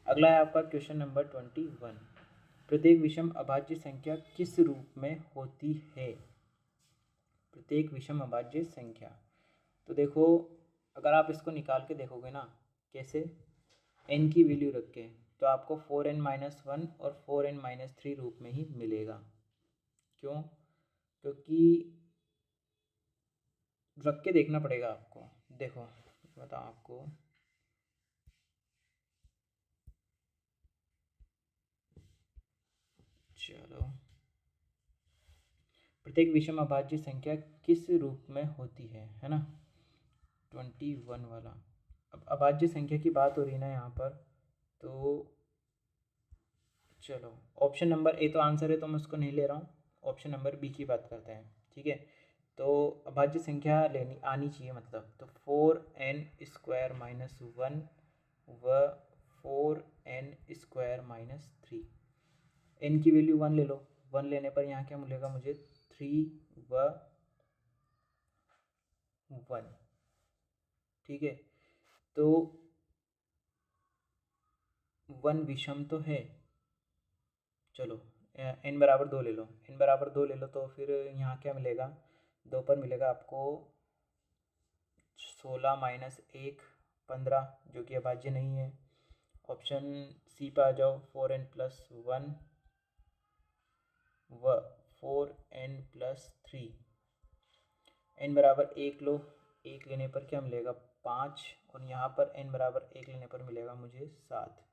अगला है आपका क्वेश्चन नंबर 21। प्रत्येक विषम अभाज्य संख्या किस रूप में होती है? प्रत्येक विषम अभाज्य संख्या, तो देखो अगर आप इसको निकाल के देखोगे ना, कैसे, n की वैल्यू रख के, तो आपको 4n-1 और 4n-3 रूप में ही मिलेगा। क्यों? क्योंकि रख के देखना पड़ेगा आपको। देखो बताओ आपको, चलो, प्रत्येक विषम अभाज्य संख्या किस रूप में होती है ना, 21 वाला। अब अभाज्य संख्या की बात हो रही है ना यहाँ पर, तो चलो ऑप्शन नंबर ए तो आंसर है, तो मैं उसको नहीं ले रहा हूँ। ऑप्शन नंबर बी की बात करते हैं, ठीक है। तो अभाज्य संख्या लेनी आनी चाहिए, मतलब तो 4n² - 1 व 4n² - 3। n की वैल्यू 1 ले लो, 1 लेने पर यहाँ क्या मिलेगा मुझे, 3 व 1, ठीक है। तो 1 विषम तो है, चलो n बराबर 2 ले लो, n बराबर 2 ले लो, तो फिर यहाँ क्या मिलेगा, 2 पर मिलेगा आपको 16 - 1 15, जो कि अभाज्य नहीं है। ऑप्शन सी पर आ जाओ, 4n+1 व 4n+3। n बराबर 1 लो, 1 लेने पर क्या मिलेगा 5, और यहाँ पर n बराबर 1 लेने पर मिलेगा मुझे 7।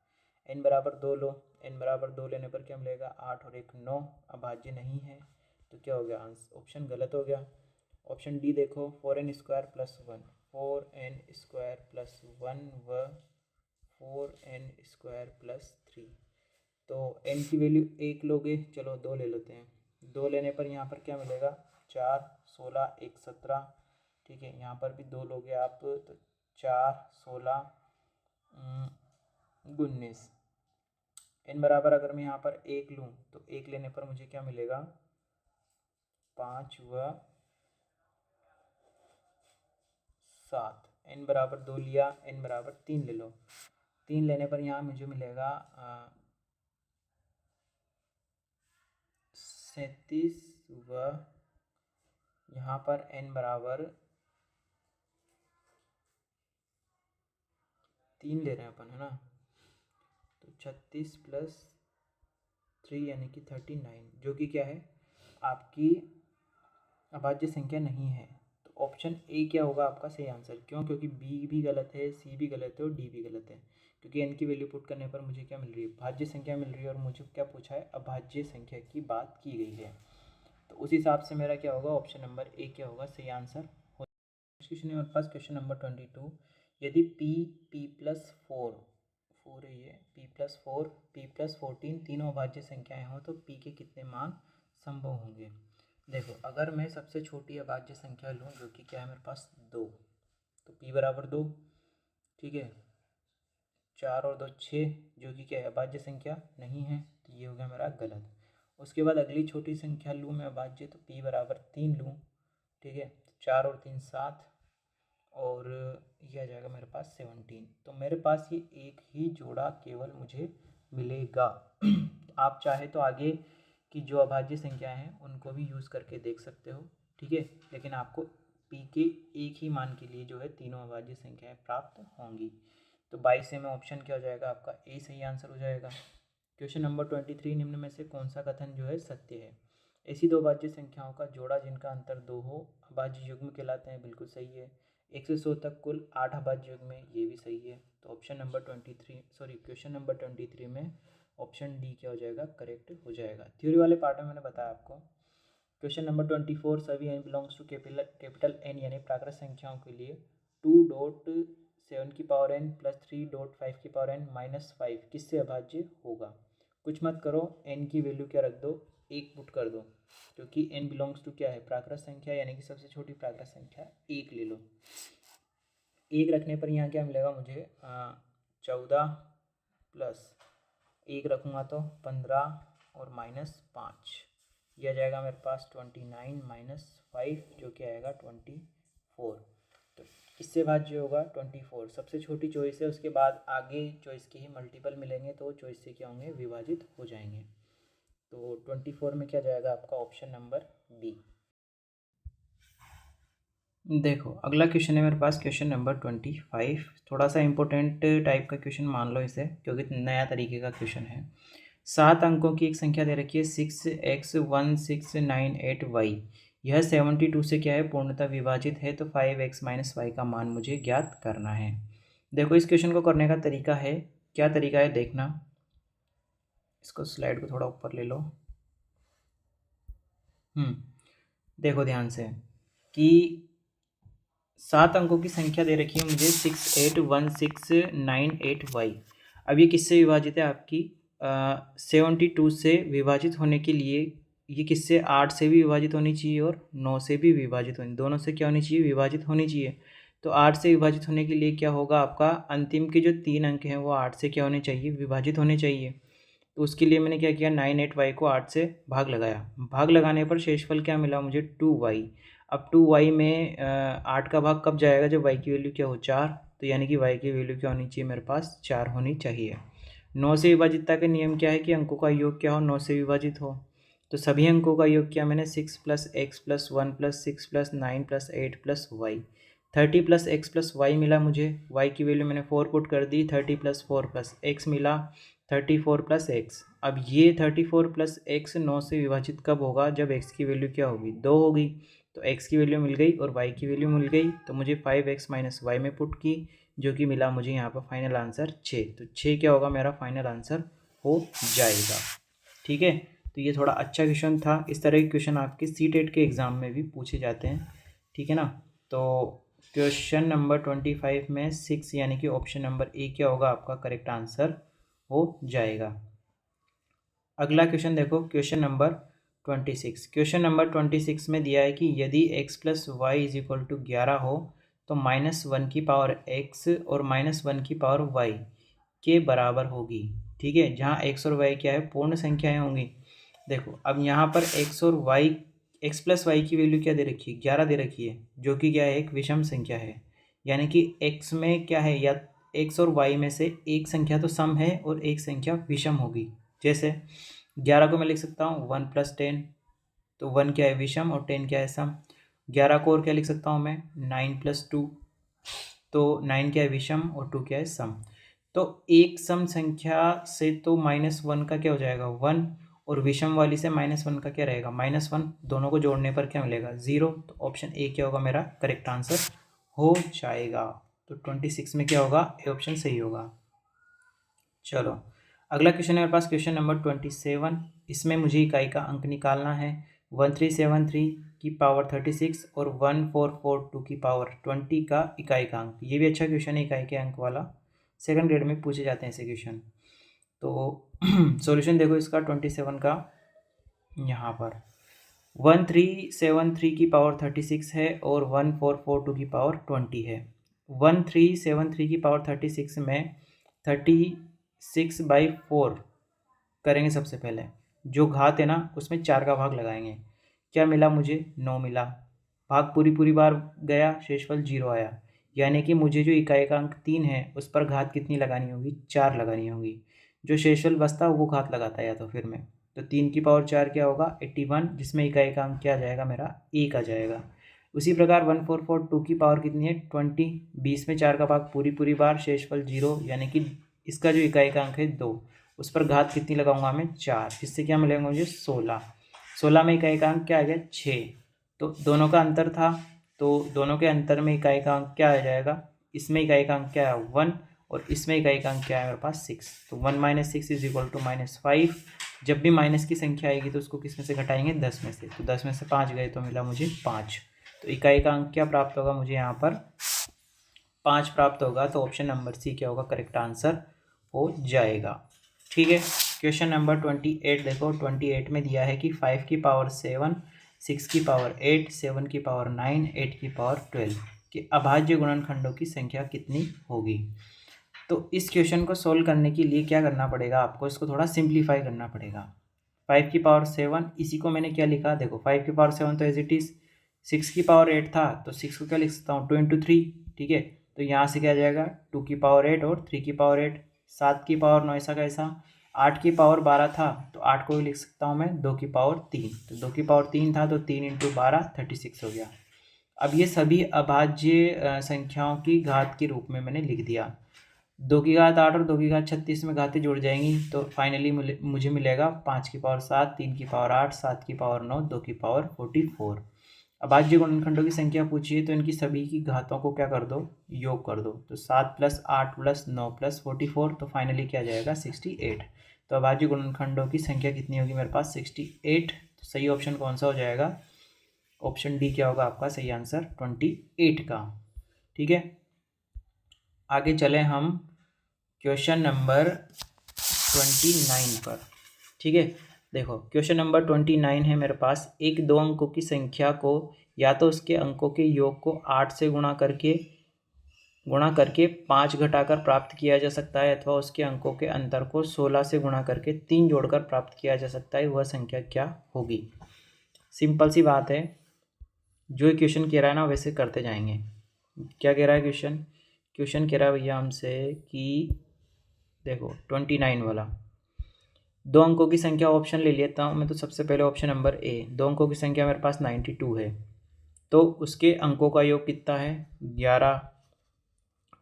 n बराबर 2 लो, n बराबर 2 लेने पर क्या मिलेगा 8 और 1 9, अभाज्य नहीं है। तो क्या हो गया, आंसर ऑप्शन गलत हो गया। ऑप्शन डी देखो, 4n² + 1, 4n² + 1 व 4n² + 3। तो n की वैल्यू 1 लोगे, चलो 2 ले लेते हैं, 2 लेने पर यहाँ पर क्या मिलेगा 4 16 1 17, ठीक है। यहाँ पर भी 2 लोगे आप, तो 4 16 19। n बराबर अगर मैं यहाँ पर 1 लूँ, तो 1 लेने पर मुझे क्या मिलेगा 5 व 7। n बराबर 2 लिया, n बराबर 3 ले लो, 3 लेने पर यहाँ मुझे मिलेगा 37 व यहाँ पर n बराबर 3 ले रहे हैं अपन, है ना। तो 36 + 3 यानी कि 39, जो कि क्या है आपकी अभाज्य संख्या नहीं है। तो ऑप्शन ए क्या होगा आपका सही आंसर। क्यों? क्योंकि बी भी गलत है, सी भी गलत है और डी भी गलत है। क्योंकि एन की वैल्यू पुट करने पर मुझे क्या मिल रही है, भाज्य संख्या मिल रही है, और मुझे क्या पूछा है, अभाज्य संख्या की बात की गई है। तो उस हिसाब से मेरा क्या होगा, ऑप्शन नंबर ए क्या होगा सही आंसर। क्वेश्चन है मेरे पास, क्वेश्चन नंबर 22। यदि p+4 है, ये p+4 p+14 तीनों अभाज्य संख्याएं हों, तो p के कितने मान संभव होंगे। देखो अगर मैं सबसे छोटी अभाज्य संख्या लूँ, जो कि क्या है मेरे पास 2, तो p बराबर 2, ठीक है। 4 और 2 6, जो कि क्या है अभाज्य संख्या नहीं है, तो ये हो गया मेरा गलत। उसके बाद अगली छोटी संख्या लूँ मैं अभाज्य, तो p बराबर 3 लूँ, ठीक है। 4 और 3 7, और ये आ जाएगा मेरे पास 17। तो मेरे पास ये एक ही जोड़ा केवल मुझे मिलेगा। आप चाहे तो आगे की जो अभाज्य संख्याएं हैं उनको भी यूज़ करके देख सकते हो, ठीक है। लेकिन आपको पी के एक ही मान के लिए जो है तीनों अभाज्य संख्याएं प्राप्त होंगी। तो 22 से में ऑप्शन क्या हो जाएगा आपका ए सही आंसर हो जाएगा। क्वेश्चन नंबर 23, निम्न में से कौन सा कथन जो है सत्य है। ऐसी दो अभाज्य संख्याओं का जोड़ा जिनका अंतर 2 हो अभाज्य युग्म कहलाते हैं, बिल्कुल सही है। 1 से 100 तक कुल 8 अभाज्य युग्म में, ये भी सही है। तो option number 23 sorry question number 23 में ऑप्शन डी क्या हो जाएगा, करेक्ट हो जाएगा। थ्योरी वाले पार्ट में मैंने बताया आपको। क्वेश्चन नंबर 24, सभी n belongs to capital N यानी प्राकृत संख्याओं के लिए 2.7n + 3.5n -5 किससे अभाज्य होगा। कुछ मत करो, n की वैल्यू क्या रख दो, 1 पुट कर दो, क्योंकि n बिलोंग्स टू क्या है प्राकृत संख्या, यानी कि सबसे छोटी प्राकृत संख्या 1 ले लो। 1 रखने पर यहाँ क्या मिलेगा मुझे 14 प्लस 1 रखूँगा तो 15 और -5, यह आ जाएगा मेरे पास 29 - 5, जो कि आएगा 24। तो किससे भाज्य होगा 24, सबसे छोटी चॉइस है, उसके बाद आगे चॉइस के ही मल्टीपल मिलेंगे तो चॉइस से क्या होंगे विभाजित हो जाएंगे। तो 24 में क्या जाएगा आपका ऑप्शन नंबर बी। देखो अगला क्वेश्चन है मेरे पास क्वेश्चन नंबर 25, थोड़ा सा इंपॉर्टेंट टाइप का क्वेश्चन मान लो इसे क्योंकि नया तरीके का क्वेश्चन है। 7 अंकों की एक संख्या दे रखी है 6x1698y, यह 72 से क्या है पूर्णतः विभाजित है, तो 5x - y का मान मुझे ज्ञात करना है। देखो इस क्वेश्चन को करने का तरीका है, क्या तरीका है देखना, इसको स्लाइड को थोड़ा ऊपर ले लो। देखो ध्यान से कि 7 अंकों की संख्या दे रखी है मुझे 681698y। अब ये किससे विभाजित है आपकी 72 से विभाजित होने के लिए ये किससे 8 से भी विभाजित होनी चाहिए और 9 से भी विभाजित होनी, दोनों से क्या होनी चाहिए विभाजित होनी चाहिए। तो 8 से विभाजित होने के लिए क्या होगा आपका अंतिम के जो 3 अंक हैं वो 8 से क्या होने चाहिए विभाजित होने चाहिए। तो उसके लिए मैंने क्या किया 98y को 8 से भाग लगाया, भाग लगाने पर शेषफल क्या मिला मुझे 2y। अब 2y में 8 का भाग कब जाएगा जब y की वैल्यू क्या हो 4, तो यानी कि y की वैल्यू क्या होनी चाहिए मेरे पास 4 होनी चाहिए। 9 से विभाजितता के नियम क्या है कि अंकों का योग क्या हो 9 से विभाजित हो, तो सभी अंकों का योग किया मैंने 6 + x + 1 + 6 + 9 + 8 + y, 30 + x + y मिला मुझे, y की वैल्यू मैंने 4 पुट कर दी, 30 + 4 + x मिला 34 + x। अब ये 34 + x 9 से विभाजित कब होगा जब x की वैल्यू क्या होगी 2 होगी, तो x की वैल्यू मिल गई और y की वैल्यू मिल गई, तो मुझे 5x - y में पुट की जो कि मिला मुझे यहाँ पर फाइनल आंसर 6, तो 6 क्या होगा मेरा फाइनल आंसर हो जाएगा। ठीक है, तो ये थोड़ा अच्छा क्वेश्चन था, इस तरह के क्वेश्चन आपके सीटेट के एग्ज़ाम में भी पूछे जाते हैं। ठीक है ना, तो क्वेश्चन नंबर 25 में 6 यानी कि ऑप्शन नंबर ए क्या होगा आपका करेक्ट आंसर हो जाएगा। अगला क्वेश्चन देखो क्वेश्चन नंबर 26, क्वेश्चन नंबर 26 में दिया है कि यदि x + y = 11 हो तो -1 की पावर x और -1 की पावर y के बराबर होगी। ठीक है, जहाँ x और y क्या है पूर्ण संख्याएं होंगी। देखो अब यहाँ पर x और y x + y की वैल्यू क्या दे रखी है 11 दे रखी है, जो कि क्या है एक विषम संख्या है, यानी कि x में क्या है या x और y में से एक संख्या तो सम है और एक संख्या विषम होगी। जैसे 11 को मैं लिख सकता हूँ 1 + 10, तो 1 क्या है विषम और 10 क्या है सम। 11 को और क्या लिख सकता हूँ मैं 9 + 2, तो 9 क्या है विषम और 2 क्या है सम। तो एक सम संख्या से तो -1 का क्या हो जाएगा 1 और विषम वाली से -1 का क्या रहेगा -1, दोनों को जोड़ने पर क्या मिलेगा 0, तो ऑप्शन ए क्या होगा मेरा करेक्ट आंसर हो जाएगा। तो 26 में क्या होगा ए ऑप्शन सही होगा। चलो अगला क्वेश्चन है मेरे पास क्वेश्चन नंबर 27, इसमें मुझे इकाई का अंक निकालना है 1373 की पावर 36 और 1442 की पावर 20 का इकाई का अंक। ये भी अच्छा क्वेश्चन है इकाई के अंक वाला, सेकंड ग्रेड में पूछे जाते हैं ऐसे क्वेश्चन। तो सॉल्यूशन देखो इसका 27 का, यहाँ पर 1373 की पावर 36 है और 1442 की पावर 20 है। 1373 की पावर 36 में 36/4 करेंगे सबसे पहले, जो घात है ना उसमें 4 का भाग लगाएंगे, क्या मिला मुझे 9 मिला, भाग पूरी बार गया शेषफल 0 आया, यानी कि मुझे जो इकाई का अंक 3 है उस पर घात कितनी लगानी होगी 4 लगानी होगी, जो शेषफल बचता वो घात लगाता है या तो फिर में, तो 3 की पावर 4 क्या होगा 81, जिसमें इकाई का अंक क्या आ जाएगा मेरा 1 आ जाएगा। उसी प्रकार 1442 की पावर कितनी है 20, 20 में 4 का भाग पूरी बार शेषफल 0, यानी कि इसका जो इकाई का अंक है 2, उस पर घात कितनी लगाऊंगा मैं 4, इससे क्या मिलेगा मुझे 16, 16 में इकाई का अंक क्या आ गया 6, तो दोनों का अंतर था, तो दोनों के अंतर में इकाई का अंक क्या आ जाएगा, इसमें इकाई का अंक क्या है 1 और इसमें इकाई का अंक क्या है मेरे पास 6, तो 1 - 6 = -5। जब भी माइनस की संख्या आएगी तो उसको किस में से घटाएंगे 10 में से, तो 10 में से 5 गए तो मिला मुझे 5, तो इकाई का अंक क्या प्राप्त होगा मुझे यहाँ पर 5 प्राप्त होगा, तो ऑप्शन नंबर सी क्या होगा करेक्ट आंसर हो जाएगा। ठीक है, क्वेश्चन नंबर 28 देखो 28 में दिया है कि 5 की पावर 7, 6 की पावर 8, 7 की पावर 9, 8 की पावर 12 के अभाज्य गुणनखंडों की संख्या कितनी होगी। तो इस क्वेश्चन को सोल्व करने के लिए क्या करना पड़ेगा आपको, इसको थोड़ा सिंप्लीफाई करना पड़ेगा। 5 की पावर 7 इसी को मैंने क्या लिखा देखो 5 की पावर 7 तो एज इट इज़, 6 की पावर 8 था तो 6 को क्या लिख सकता हूँ 2 × 3, ठीक है। तो यहाँ से क्या आ जाएगा 2 की पावर 8 और 3 की पावर 8, 7 की पावर 9 ऐसा कैसा, 8 की पावर 12 था तो 8 को भी लिख सकता हूँ मैं 2 की पावर 3, तो 2 की पावर 3 था तो 3 × 12 36 हो गया। अब ये सभी अभाज्य संख्याओं की घात के रूप में मैंने लिख दिया। 2 की घात 8 और 2 की घात 36 में घातें जुड़ जाएंगी तो फाइनली मुझे मिलेगा 5 की पावर 7, 3 की पावर 8, 7 की पावर 9, 2 की पावर 44। अभाज्य गुणनखंडों की संख्या पूछिए तो इनकी सभी की घातों को क्या कर दो, योग कर दो। तो 7 + 8 + 9 + 44, तो फाइनली क्या जाएगा 68। तो अभाज्य गुणनखंडों की संख्या कितनी होगी मेरे पास 68। तो सही ऑप्शन कौन सा हो जाएगा, ऑप्शन डी क्या होगा आपका सही आंसर 28 का। ठीक है, आगे चले हम क्वेश्चन नंबर 29 पर। ठीक है, देखो क्वेश्चन नंबर 29 है मेरे पास। एक 2 अंकों की संख्या को या तो उसके अंकों के योग को 8 से गुणा करके 5 घटाकर प्राप्त किया जा सकता है, अथवा उसके अंकों के अंतर को 16 से गुणा करके 3 जोड़कर प्राप्त किया जा सकता है। वह संख्या क्या होगी। सिंपल सी बात है, जो क्वेश्चन कह रहा है ना वैसे करते जाएंगे। क्या कह रहा है क्वेश्चन कह रहा है भैया हमसे कि देखो 29 वाला 2 अंकों की संख्या, ऑप्शन ले लेता हूँ मैं। तो सबसे पहले ऑप्शन नंबर ए, 2 अंकों की संख्या मेरे पास 92 है, तो उसके अंकों का योग कितना है 11।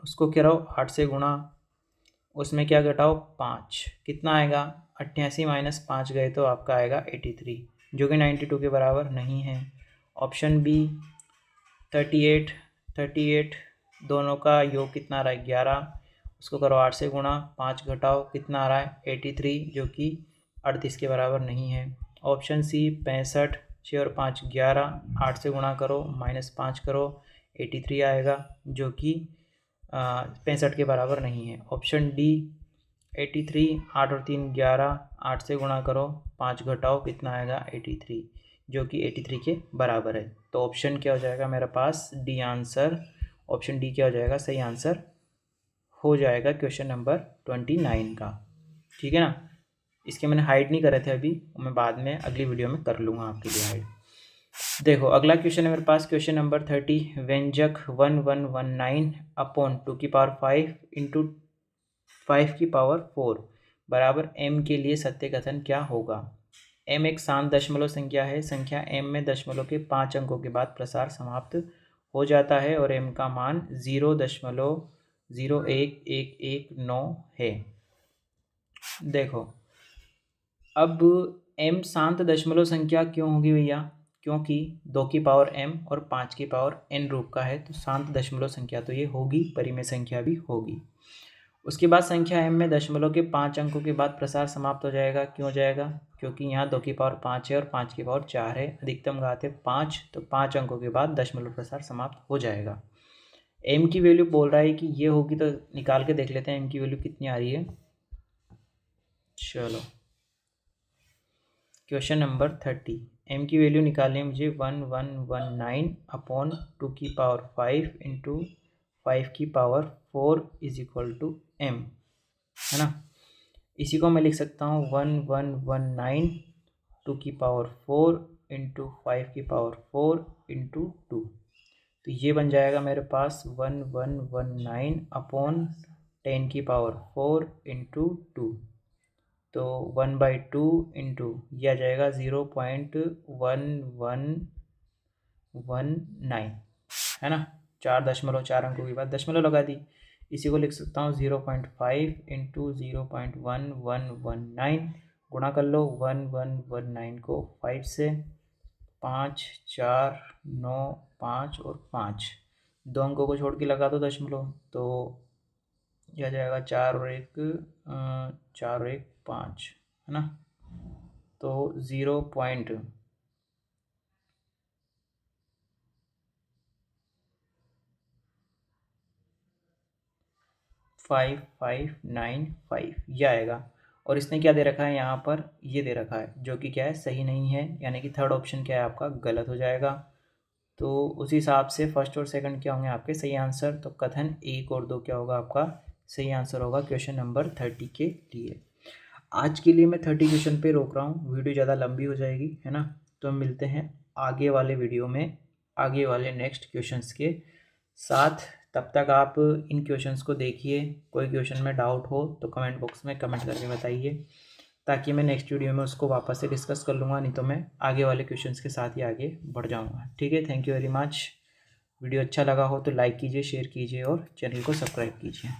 उसको कह रहा हूँ 8 से गुणा, उसमें क्या घटाओ 5, कितना आएगा 88 - 5 गए तो आपका आएगा 83, जो कि 92 के बराबर नहीं है। ऑप्शन बी 38 दोनों का योग कितना आ रहा है 11, उसको करो 8 से गुणा, 5 घटाओ कितना आ रहा है 83, जो कि 38 के बराबर नहीं है। ऑप्शन सी 65, 6 और 5 11, 8 से गुणा करो -5 करो 83 आएगा, जो कि 65 के बराबर नहीं है। ऑप्शन डी 83, 8 और 3 11, 8 से गुणा करो 5 घटाओ कितना आएगा 83, जो कि 83 के बराबर है। तो ऑप्शन क्या हो जाएगा मेरे पास डी आंसर, ऑप्शन डी क्या हो जाएगा सही आंसर हो जाएगा क्वेश्चन नंबर 29 का। ठीक है ना, इसके मैंने हाइड नहीं करे थे अभी, मैं बाद में अगली वीडियो में कर लूँगा आपके लिए हाइड। देखो अगला क्वेश्चन है मेरे पास क्वेश्चन नंबर 30। व्यंजक 1119 अपॉन 2 की पावर 5 इंटू 5 की पावर 4 बराबर m के लिए सत्य कथन क्या होगा। m एक शांत दशमलव संख्या है। संख्या m में दशमलव के 5 अंकों के बाद प्रसार समाप्त हो जाता है और m का मान 0.01119 है। देखो अब m शांत दशमलव संख्या क्यों होगी भैया, क्योंकि 2 की पावर m और 5 की पावर n रूप का है, तो शांत दशमलव संख्या तो ये होगी, परिमेय संख्या भी होगी। उसके बाद संख्या m में दशमलव के 5 अंकों के बाद प्रसार समाप्त हो जाएगा। क्यों हो जाएगा, क्योंकि यहाँ 2 की पावर 5 है और 5 की पावर 4 है, अधिकतम घात है 5, तो 5 अंकों के बाद दशमलव प्रसार समाप्त हो जाएगा। m की वैल्यू बोल रहा है कि ये होगी, तो निकाल के देख लेते हैं m की वैल्यू कितनी आ रही है। चलो क्वेश्चन नंबर 30, m की वैल्यू निकालनी है मुझे 1119 अपॉन 2 की पावर 5 इंटू 5 की power 4 is equal to m, है ना। इसी को मैं लिख सकता हूँ 1119 2 की पावर 4 इंटू 5 की पावर 4 इंटू 2, तो ये बन जाएगा मेरे पास 1119 अपॉन 10 की पावर 4 इंटू 2, तो 1/2 इंटू यह आ जाएगा 0.1119, है ना। 4.4 अंकों के बाद दशमलव लगा दी। इसी को लिख सकता हूँ 0.5 इंटू 0.1119, गुणा कर लो 1119 को 5 से, 5 4 9 5 और 5, 2 अंकों को छोड़ के लगा दो दशमलव, तो यह जाएगा 4 और 1 5, है ना। तो 0.5595 यह आएगा। और इसने क्या दे रखा है यहाँ पर, ये दे रखा है, जो कि क्या है सही नहीं है, यानी कि थर्ड ऑप्शन क्या है आपका गलत हो जाएगा। तो उस हिसाब से फर्स्ट और सेकंड क्या होंगे आपके सही आंसर। तो कथन 1 और 2 क्या होगा आपका सही आंसर होगा क्वेश्चन नंबर 30 के लिए। आज के लिए मैं 30 क्वेश्चन पे रोक रहा हूँ, वीडियो ज़्यादा लंबी हो जाएगी, है ना। तो हम मिलते हैं आगे वाले वीडियो में, आगे वाले नेक्स्ट क्वेश्चंस के साथ। तब तक आप इन क्वेश्चंस को देखिए, कोई क्वेश्चन में डाउट हो तो कमेंट बॉक्स में कमेंट करके बताइए, ताकि मैं नेक्स्ट वीडियो में उसको वापस से डिस्कस कर लूँगा, नहीं तो मैं आगे वाले क्वेश्चंस के साथ ही आगे बढ़ जाऊँगा। ठीक है, thank you very much. Video अच्छा लगा हो तो लाइक कीजिए, शेयर कीजिए और चैनल को सब्सक्राइब कीजिए।